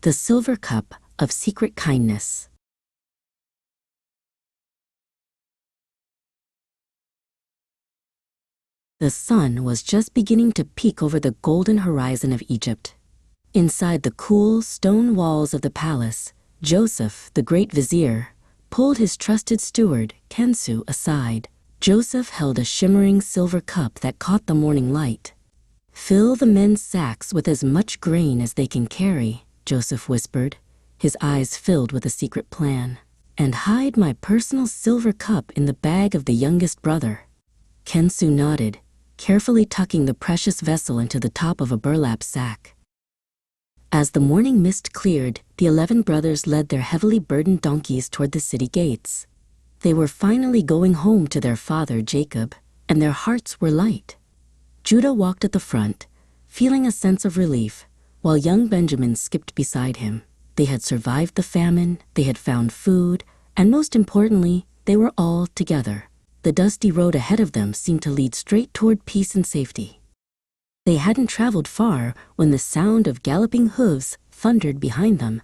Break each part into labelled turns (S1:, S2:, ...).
S1: The Silver Cup of Secret Kindness. The sun was just beginning to peek over the golden horizon of Egypt. Inside the cool stone walls of the palace, Joseph, the great vizier, pulled his trusted steward, Kensu, aside. Joseph held a shimmering silver cup that caught the morning light. "Fill the men's sacks with as much grain as they can carry," Joseph whispered, his eyes filled with a secret plan. "And hide my personal silver cup in the bag of the youngest brother." Kensu nodded, carefully tucking the precious vessel into the top of a burlap sack. As the morning mist cleared, the 11 brothers led their heavily burdened donkeys toward the city gates. They were finally going home to their father, Jacob, and their hearts were light. Judah walked at the front, feeling a sense of relief, while young Benjamin skipped beside him. They had survived the famine, they had found food, and most importantly, they were all together. The dusty road ahead of them seemed to lead straight toward peace and safety. They hadn't traveled far when the sound of galloping hooves thundered behind them.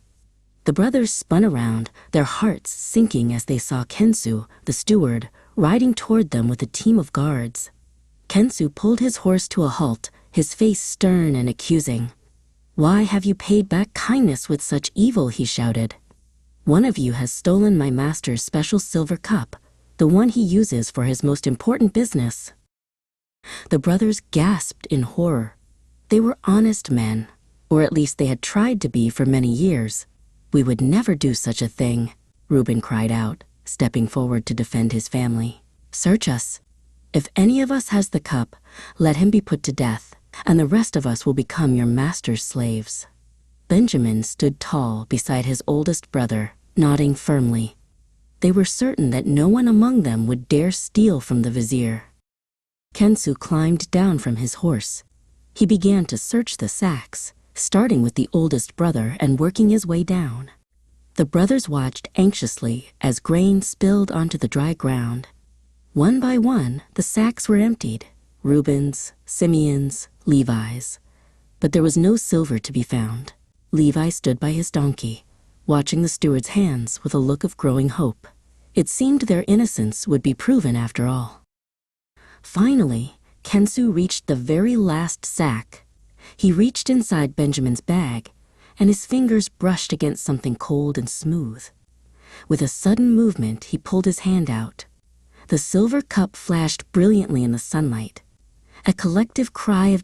S1: The brothers spun around, their hearts sinking as they saw Kensu, the steward, riding toward them with a team of guards. Kensu pulled his horse to a halt, his face stern and accusing. "Why have you paid back kindness with such evil?" he shouted. "One of you has stolen my master's special silver cup, the one he uses for his most important business." The brothers gasped in horror. They were honest men, or at least they had tried to be for many years. "We would never do such a thing," Reuben cried out, stepping forward to defend his family. "Search us. If any of us has the cup, let him be put to death, and the rest of us will become your master's slaves." Benjamin stood tall beside his oldest brother, nodding firmly. They were certain that no one among them would dare steal from the vizier. Kensu climbed down from his horse. He began to search the sacks, starting with the oldest brother and working his way down. The brothers watched anxiously as grain spilled onto the dry ground. One by one, the sacks were emptied, Reuben's, Simeon's, Levi's. But there was no silver to be found. Levi stood by his donkey, watching the steward's hands with a look of growing hope. It seemed their innocence would be proven after all. Finally, Kensu reached the very last sack. He reached inside Benjamin's bag, and his fingers brushed against something cold and smooth. With a sudden movement, he pulled his hand out. The silver cup flashed brilliantly in the sunlight. A collective cry of